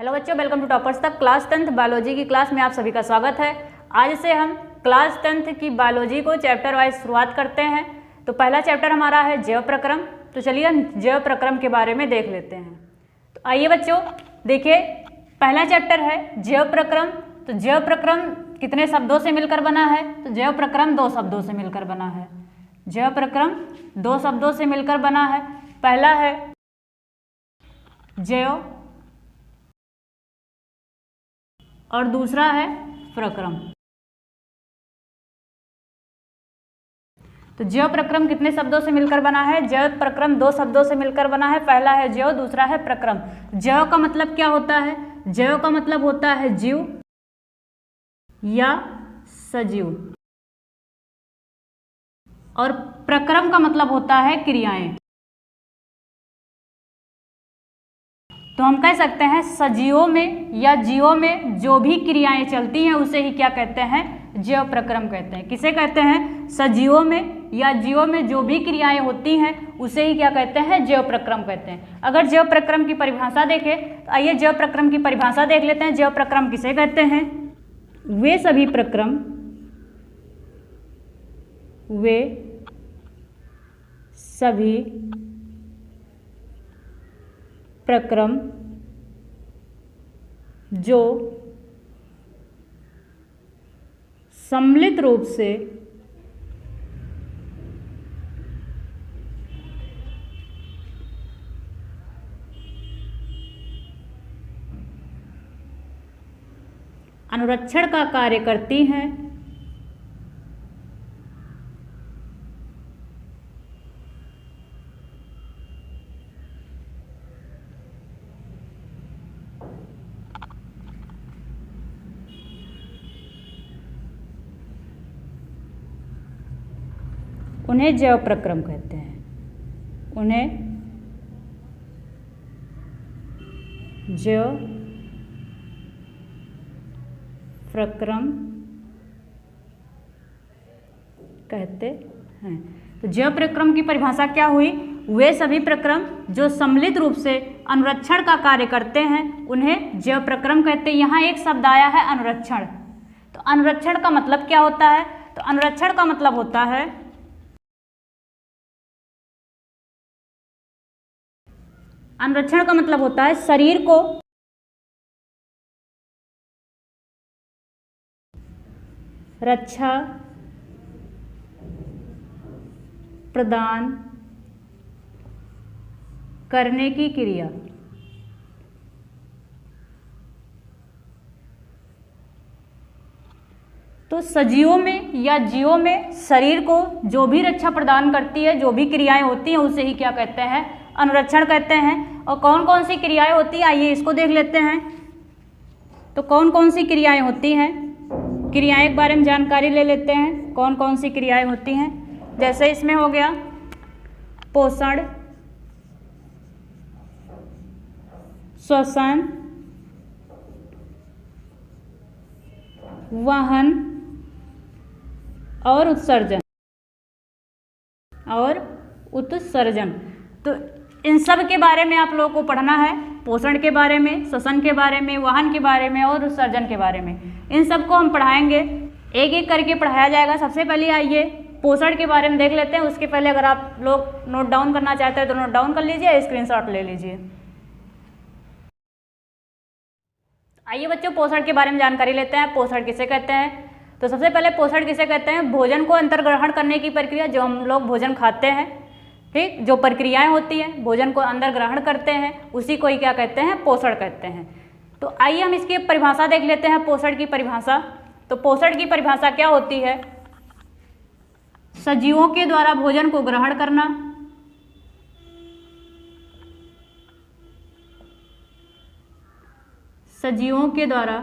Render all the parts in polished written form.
Hello बच्चों, welcome to toppers तक। Class 10th biology की क्लास में आप सभी का स्वागत है। आज से हम क्लास 10th की बायोलॉजी को चैप्टर वाइज शुरुआत करते हैं। तो पहला चैप्टर हमारा है जैव प्रक्रम। तो चलिए हम जैव प्रक्रम के बारे में देख लेते हैं। तो आइए बच्चों, देखिए पहला चैप्टर है जैव प्रक्रम। तो जैव प्रक्रम कितने शब्दों से मिलकर बना है? तो जैव प्रक्रम 2 शब्दों से मिलकर बना है। जैव प्रक्रम 2 शब्दों से मिलकर बना है। पहला है जैव और दूसरा है प्रक्रम। तो जैव प्रक्रम कितने शब्दों से मिलकर बना है? जैव प्रक्रम 2 शब्दों से मिलकर बना है। पहला है जैव, दूसरा है प्रक्रम। जैव का मतलब क्या होता है? जैव का मतलब होता है जीव या सजीव, और प्रक्रम का मतलब होता है क्रियाएं। तो हम कह सकते हैं सजीवों में या जीवों में जो भी क्रियाएं चलती हैं उसे ही क्या कहते हैं? जैव प्रक्रम कहते हैं। किसे कहते हैं? सजीवों में या जीवों में जो भी क्रियाएं होती हैं उसे ही क्या कहते हैं? जैव प्रक्रम कहते हैं। अगर जैव प्रक्रम की परिभाषा देखें तो आइए जैव प्रक्रम की परिभाषा देख लेते हैं। जैव प्रक्रम किसे कहते हैं? वे सभी प्रक्रम जो सम्मिलित रूप से अनुरक्षण का कार्य करती हैं उन्हें जैव प्रक्रम कहते हैं। उन्हें जैव प्रक्रम कहते हैं। तो जैव प्रक्रम की परिभाषा क्या हुई? वे सभी प्रक्रम जो सम्मिलित रूप से अनुरक्षण का कार्य करते हैं उन्हें जैव प्रक्रम कहते हैं। यहाँ एक शब्द आया है अनुरक्षण। तो अनुरक्षण का मतलब क्या होता है? तो अनुरक्षण का मतलब होता है अनुरक्षण का मतलब होता है शरीर को रक्षा प्रदान करने की क्रिया। तो सजीवों में या जीवों में शरीर को जो भी रक्षा प्रदान करती है, जो भी क्रियाएं होती हैं उसे ही क्या कहते हैं? अनुरक्षण कहते हैं। और कौन कौन सी क्रियाएं होती हैं आइए इसको देख लेते हैं। तो कौन कौन सी क्रियाएं होती हैं? क्रियाएं के बारे में जानकारी ले लेते हैं। कौन कौन सी क्रियाएं होती हैं? जैसे इसमें हो गया पोषण, श्वसन, वहन और उत्सर्जन। तो इन सब के बारे में आप लोगों को पढ़ना है। पोषण के बारे में, श्वसन के बारे में, वहन के बारे में और उत्सर्जन के बारे में। इन सब को हम पढ़ाएंगे, एक एक करके पढ़ाया जाएगा। सबसे पहले आइए पोषण के बारे में देख लेते हैं। उसके पहले अगर आप लोग नोट डाउन करना चाहते हैं तो नोट डाउन कर लीजिए, स्क्रीनशॉट ले लीजिए। आइए बच्चों पोषण के बारे में जानकारी लेते हैं। पोषण किसे कहते हैं? तो सबसे पहले पोषण किसे कहते हैं? भोजन को अंतर्ग्रहण करने की प्रक्रिया, जो हम लोग भोजन खाते हैं, ठीक, जो प्रक्रियाएं होती हैं भोजन को अंदर ग्रहण करते हैं उसी को ही क्या कहते हैं? पोषण कहते हैं। तो आइए हम इसकी परिभाषा देख लेते हैं, पोषण की परिभाषा। तो पोषण की परिभाषा क्या होती है? सजीवों के द्वारा भोजन को ग्रहण करना, सजीवों के द्वारा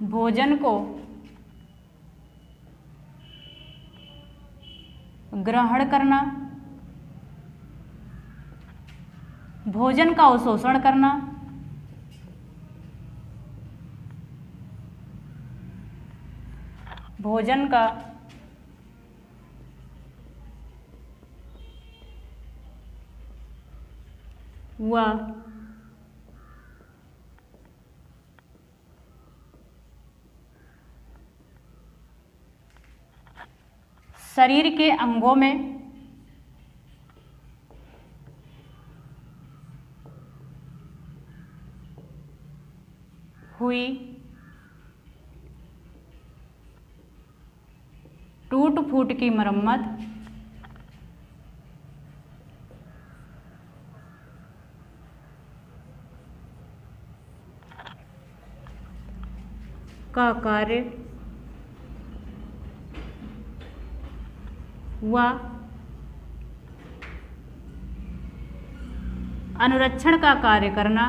भोजन को ग्रहण करना, भोजन का अवशोषण करना, भोजन का व शरीर के अंगों में हुई टूट फूट की मरम्मत का कार्य व अनुरक्षण का कार्य करना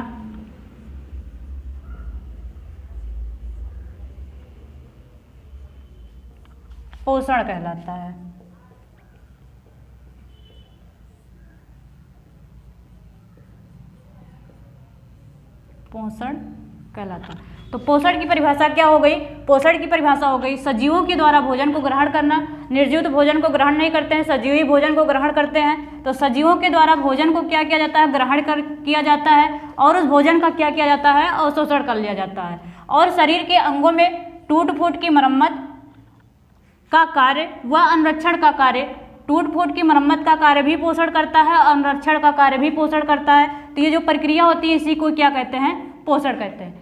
पोषण कहलाता है। पोषण कहलाता है। तो पोषण की परिभाषा क्या हो गई? पोषण की परिभाषा हो गई सजीवों के द्वारा भोजन को ग्रहण करना। निर्जीव भोजन को ग्रहण नहीं करते हैं, सजीवी भोजन को ग्रहण करते हैं। तो सजीवों के द्वारा भोजन को क्या किया जाता है? ग्रहण किया जाता है और उस भोजन का क्या किया जाता है? अवशोषण कर लिया जाता है। और शरीर के अंगों में टूट फूट की मरम्मत का कार्य व अनुरक्षण का कार्य, टूट फूट की मरम्मत का कार्य भी पोषण करता है, अनुरक्षण का कार्य भी पोषण करता है। तो ये जो प्रक्रिया होती है इसी को क्या कहते हैं? पोषण कहते हैं।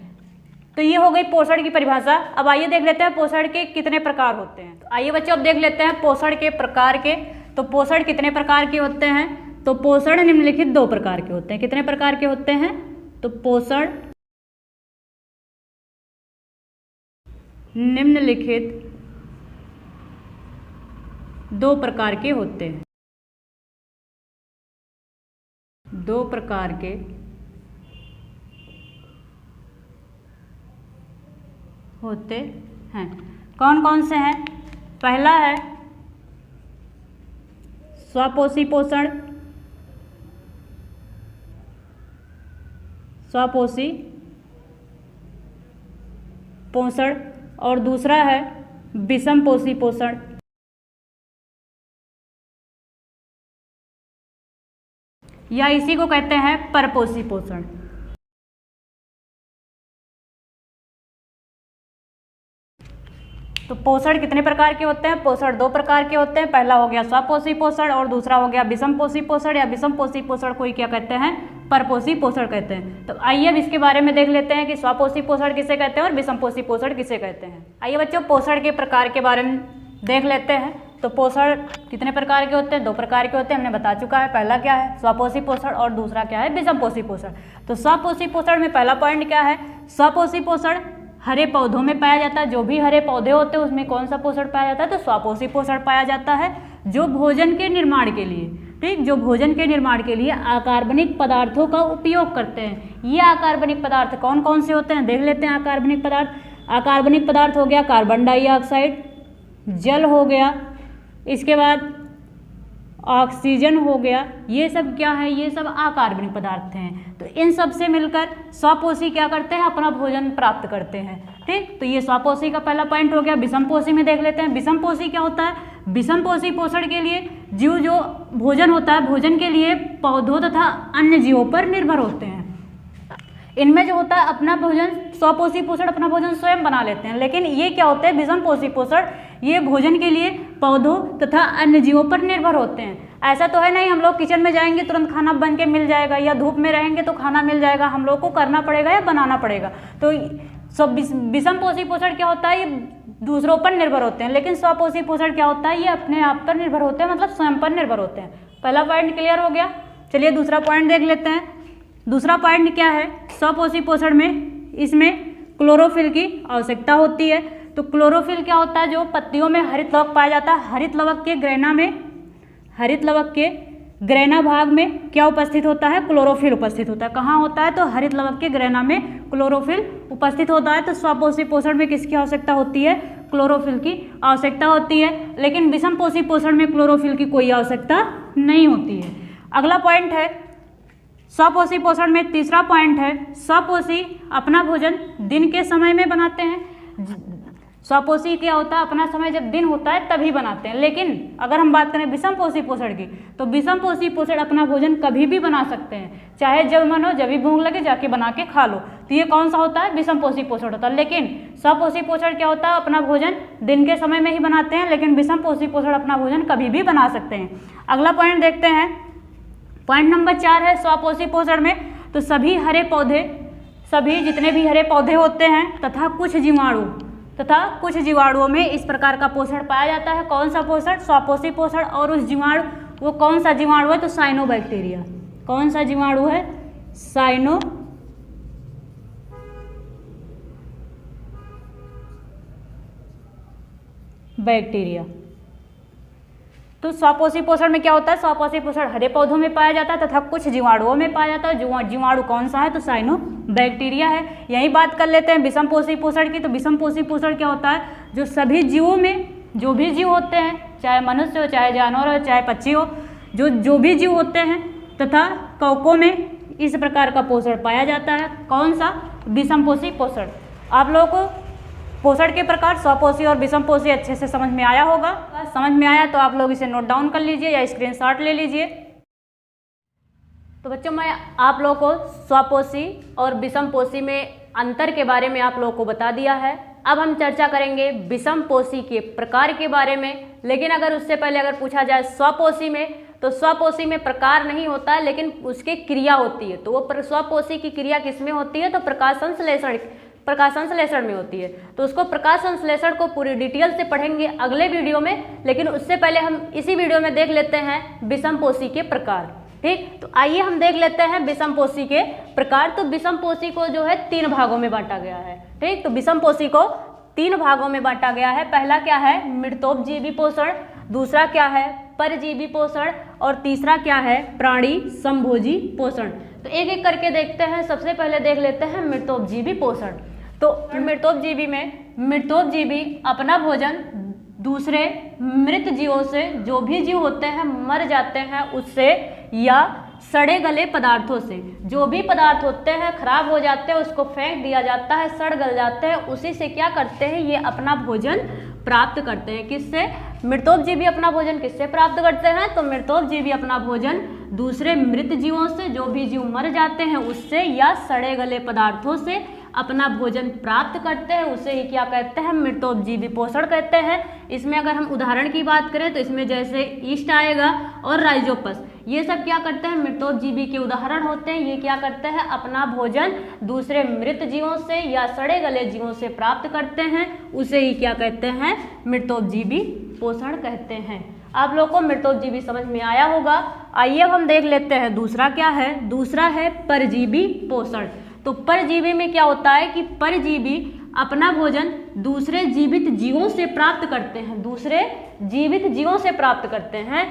तो ये हो गई पोषण की परिभाषा। अब आइए देख लेते हैं पोषण के कितने प्रकार होते हैं। तो आइए बच्चों अब देख लेते हैं पोषण के प्रकार के। तो पोषण कितने प्रकार के होते हैं? तो पोषण निम्नलिखित 2 प्रकार के होते हैं। कितने प्रकार के होते हैं? तो पोषण निम्नलिखित 2 प्रकार के होते हैं। 2 प्रकार के होते हैं। कौन कौन से हैं? पहला है स्वपोषी पोषण, स्वपोषी पोषण, और दूसरा है विषमपोषी पोषण। या इसी को कहते हैं परपोषी पोषण। तो पोषण कितने प्रकार के होते हैं? पोषण 2 प्रकार के होते हैं। पहला हो गया स्वपोषी पोषण और दूसरा हो गया विषमपोषी पोषण, या विषमपोषी पोषण कोई क्या कहते हैं? परपोषी पोषण कहते हैं। तो आइए अब इसके बारे में देख लेते हैं कि स्वपोषी पोषण किसे कहते हैं और विषमपोषी पोषण किसे कहते हैं। आइए बच्चों पोषण के प्रकार के बारे में देख लेते हैं। तो पोषण कितने प्रकार के होते हैं? 2 प्रकार के होते हैं, हमने बता चुका है। पहला क्या है? स्वपोषी पोषण और दूसरा क्या है? विषमपोषी पोषण। तो स्वपोषी पोषण में पहला पॉइंट क्या है? स्वपोषी पोषण हरे पौधों में पाया जाता है। जो भी हरे पौधे होते हैं उसमें कौन सा पोषण पाया जाता है? तो स्वपोषी पोषण पाया जाता है। जो भोजन के निर्माण के लिए, ठीक, जो भोजन के निर्माण के लिए अकार्बनिक पदार्थों का उपयोग करते हैं। ये अकार्बनिक पदार्थ कौन कौन से होते हैं? देख लेते हैं। अकार्बनिक पदार्थ, अकार्बनिक पदार्थ हो गया कार्बन डाइऑक्साइड, जल हो गया, इसके बाद ऑक्सीजन हो गया। ये सब क्या है? ये सब अकार्बनिक पदार्थ हैं। तो इन सब से मिलकर स्वपोषी क्या करते हैं? अपना भोजन प्राप्त करते हैं। ठीक, तो ये स्वपोषी का पहला पॉइंट हो गया। विषमपोषी में देख लेते हैं। विषमपोषी क्या होता है? विषमपोषी पोषण के लिए जीव जो भोजन होता है, भोजन के लिए पौधों तथा अन्य जीवों पर निर्भर होते हैं। इनमें जो होता है अपना भोजन, स्वपोषी पोषण अपना भोजन स्वयं बना लेते हैं। लेकिन ये क्या होते हैं? विषमपोषी पोषण, ये भोजन के लिए पौधों तथा अन्य जीवों पर निर्भर होते हैं। ऐसा तो है नहीं हम लोग किचन में जाएंगे तुरंत खाना बन के मिल जाएगा, या धूप में रहेंगे तो खाना मिल जाएगा। हम लोग को करना पड़ेगा या बनाना पड़ेगा। तो सब विषमपोषी पोषण क्या होता है? ये दूसरों पर निर्भर होते हैं। लेकिन स्वपोषी पोषण क्या होता है? ये अपने आप पर निर्भर होते हैं, मतलब स्वयं पर निर्भर होते हैं। पहला पॉइंट क्लियर हो गया। चलिए दूसरा पॉइंट देख लेते हैं। दूसरा पॉइंट क्या है? स्वपोषी पोषण में इसमें क्लोरोफिल की आवश्यकता होती है। तो क्लोरोफिल क्या होता है? जो पत्तियों में हरित लवक पाया जाता है, हरित लवक के ग्रेना में, हरित लवक के ग्रेना भाग में क्या उपस्थित होता है? क्लोरोफिल उपस्थित होता है। कहाँ होता है? तो हरित लवक के ग्रेना में क्लोरोफिल उपस्थित होता है। तो स्वपोषी पोषण में किसकी आवश्यकता होती है? क्लोरोफिल की आवश्यकता होती है। लेकिन विषमपोषी पोषण में क्लोरोफिल की कोई आवश्यकता नहीं होती है। अगला पॉइंट है स्वपोषी पोषण में तीसरा पॉइंट है स्वपोषी अपना भोजन दिन के समय में बनाते हैं। स्वपोषी क्या होता है, अपना समय जब दिन होता है तभी बनाते हैं। लेकिन अगर हम बात करें विषमपोषी पोषण की, तो विषमपोषी पोषण अपना भोजन कभी भी बना सकते हैं, चाहे जब मन हो, जब भी भूख लगे जाके बना के खा लो। तो ये कौन सा होता है, विषमपोषी पोषण होता है। लेकिन स्वपोषी पोषण क्या होता है, अपना भोजन दिन के समय में ही बनाते हैं, लेकिन विषमपोषी पोषण अपना भोजन कभी भी बना सकते हैं। अगला पॉइंट देखते हैं, पॉइंट नंबर 4 है स्वपोषी पोषण में, तो सभी हरे पौधे, सभी जितने भी हरे पौधे होते हैं तथा कुछ जीवाणुओं में इस प्रकार का पोषण पाया जाता है। कौन सा पोषण, स्वपोषी पोषण। और उस जीवाणु, वो कौन सा जीवाणु है, तो साइनोबैक्टीरिया। कौन सा जीवाणु है, साइनोबैक्टीरिया। तो स्वपोषी पोषण में क्या होता है, स्वपोषी पोषण हरे पौधों में पाया जाता है तथा कुछ जीवाणुओं में पाया जाता है। जीवाणु कौन सा है, तो साइनोबैक्टीरिया है। यही बात कर लेते हैं विषमपोषी पोषण की। तो विषमपोषी पोषण क्या होता है, जो सभी जीवों में, जो भी जीव होते हैं, चाहे मनुष्य हो, चाहे जानवर हो, चाहे पक्षी हो, जो भी जीव होते हैं तथा कवकों में इस प्रकार का पोषण पाया जाता है। कौन सा, विषमपोषी पोषण। आप लोगों को पोषण के प्रकार स्वपोषी और विषमपोषी अच्छे से समझ में आया होगा। समझ में आया तो आप लोग इसे नोट डाउन कर लीजिए या स्क्रीनशॉट ले लीजिए। तो बच्चों, मैं आप लोगों को स्वपोषी और विषमपोषी में अंतर के बारे में आप लोगों को बता दिया है। अब हम चर्चा करेंगे विषमपोषी के प्रकार के बारे में। लेकिन अगर उससे पहले अगर पूछा जाए स्वपोषी में, तो स्वपोषी में प्रकार नहीं होता है, लेकिन उसकी क्रिया होती है। तो वो स्वपोषी की क्रिया किसमें होती है, तो प्रकाश संश्लेषण में होती है। तो उसको प्रकाश संश्लेषण को पूरी डिटेल से पढ़ेंगे अगले वीडियो में। लेकिन उससे पहले हम इसी वीडियो में देख लेते हैं विषमपोषी के प्रकार। ठीक, तो आइए हम देख लेते हैं विषमपोषी के प्रकार। तो विषमपोषी को जो है 3 भागों में बांटा गया है। ठीक, तो विषमपोषी को 3 भागों में बांटा गया है। पहला क्या है, मृतोपजीवी पोषण। दूसरा क्या है, परजीवी पोषण। और तीसरा क्या है, प्राणी संभोजी पोषण। तो एक एक करके देखते हैं। सबसे पहले देख लेते हैं मृतोपजीवी पोषण। तो मृतोपजीवी में, मृतोपजीवी अपना भोजन दूसरे मृत जीवों से, जो भी जीव होते हैं मर जाते हैं उससे, या सड़े गले पदार्थों से। जो भी पदार्थ होते हैं खराब हो जाते हैं, उसको फेंक दिया जाता है, सड़ गल जाते हैं, उसी से क्या करते हैं, ये अपना भोजन प्राप्त करते हैं। किससे, मृतोपजीवी अपना भोजन किससे प्राप्त करते हैं, तो मृतोपजीवी अपना भोजन दूसरे मृत जीवों से, जो भी जीव मर जाते हैं उससे, या सड़े गले पदार्थों से अपना भोजन प्राप्त करते हैं। उसे ही क्या कहते हैं, मृतोपजीवी पोषण कहते हैं। इसमें अगर हम उदाहरण की बात करें तो इसमें जैसे ईस्ट आएगा और राइजोपस, ये सब क्या करते हैं, मृतोपजीवी के उदाहरण होते हैं। ये क्या करते हैं, अपना भोजन दूसरे मृत जीवों से या सड़े गले जीवों से प्राप्त करते हैं। उसे ही क्या कहते हैं, मृतोपजीवी पोषण कहते हैं। आप लोग को मृतोपजीवी समझ में आया होगा। आइए अब हम देख लेते हैं दूसरा क्या है। दूसरा है परजीवी पोषण। तो परजीवी में क्या होता है कि परजीवी अपना भोजन दूसरे जीवित जीवों से प्राप्त करते हैं, दूसरे जीवित जीवों से प्राप्त करते हैं,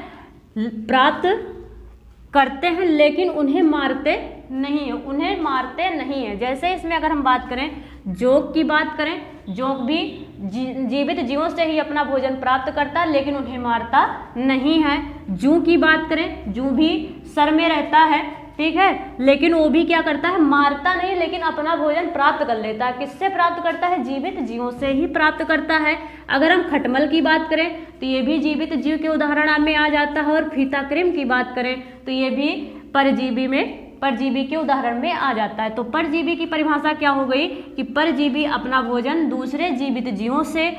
लेकिन उन्हें मारते नहीं है। जैसे इसमें अगर हम बात करें, जोंक की बात करें, जोंक भी जीवित जीवों से ही अपना भोजन प्राप्त करता है, लेकिन उन्हें मारता नहीं है। जूं की बात करें, जूं भी सर में रहता है, ठीक है, लेकिन वो भी क्या करता है, मारता नहीं, लेकिन अपना भोजन प्राप्त कर लेता है। किससे प्राप्त करता है, जीवित जीवों से ही प्राप्त करता है। अगर हम खटमल की बात करें तो ये भी जीवित जीव के उदाहरण में आ जाता है। और फीताक्रिम की बात करें तो ये भी परजीवी के उदाहरण में आ जाता है। तो परजीवी की परिभाषा क्या हो गई कि परजीवी अपना भोजन दूसरे जीवित जीवों से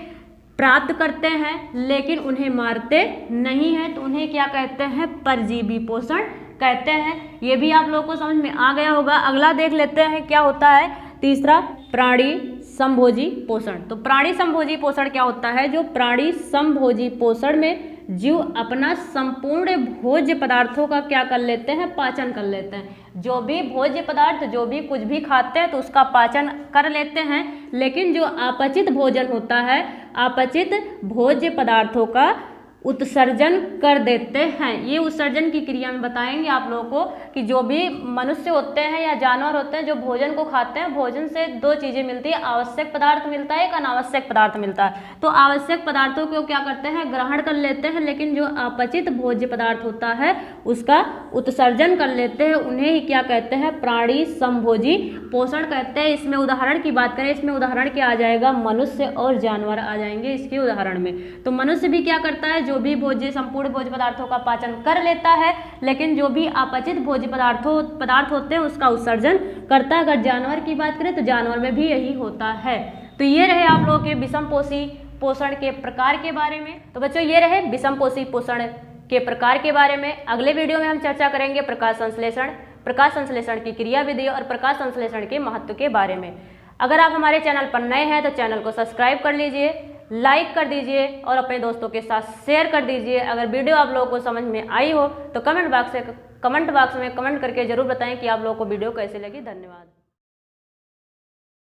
प्राप्त करते हैं, लेकिन उन्हें मारते नहीं है। तो उन्हें क्या कहते हैं, परजीवी पोषण कहते हैं। ये भी आप लोगों को समझ में आ गया होगा। अगला देख लेते हैं क्या होता है, तीसरा प्राणी संभोजी पोषण। तो प्राणी संभोजी पोषण क्या होता है, जो प्राणी संभोजी पोषण में जीव अपना संपूर्ण भोज्य पदार्थों का क्या कर लेते हैं, पाचन कर लेते हैं। जो भी भोज्य पदार्थ, जो भी कुछ भी खाते हैं तो उसका पाचन कर लेते हैं। लेकिन जो अपचित भोजन होता है, अपचित भोज्य पदार्थों का उत्सर्जन कर देते हैं। ये उत्सर्जन की क्रिया में बताएंगे आप लोगों को कि जो भी मनुष्य होते हैं या जानवर होते हैं जो भोजन को खाते हैं, भोजन से दो चीजें मिलती है, आवश्यक पदार्थ मिलता है, एक अनावश्यक पदार्थ मिलता है। तो आवश्यक पदार्थों को क्या करते हैं, ग्रहण कर लेते हैं, लेकिन जो अपचित भोज्य पदार्थ होता है उसका उत्सर्जन कर लेते हैं। उन्हें ही क्या कहते हैं, प्राणी समभोजी पोषण कहते हैं। इसमें उदाहरण की बात करें, इसमें उदाहरण क्या आ जाएगा, मनुष्य और जानवर आ जाएंगे इसके उदाहरण में। तो मनुष्य भी क्या करता है, जो भी भोज्य संपूर्ण भोज्य पदार्थों का पाचन कर लेता है, लेकिन जो भी अपचित भोज्य पदार्थ होते हैं उसका उत्सर्जन करता है। अगर जानवर की बात करें तो जानवर में भी यही होता है। तो ये रहे आप लोगों के विषमपोषी पोषण के प्रकार के बारे में। तो बच्चों ये रहे विषमपोषी पोषण के प्रकार के बारे में। अगले वीडियो में हम चर्चा करेंगे प्रकाश संश्लेषण की क्रिया विधि और प्रकाश संश्लेषण के महत्व के बारे में। अगर आप हमारे चैनल पर नए हैं तो चैनल को सब्सक्राइब कर लीजिए, लाइक कर दीजिए और अपने दोस्तों के साथ शेयर कर दीजिए। अगर वीडियो आप लोगों को समझ में आई हो तो कमेंट बॉक्स में कमेंट करके जरूर बताएं कि आप लोगों को वीडियो कैसे लगी। धन्यवाद।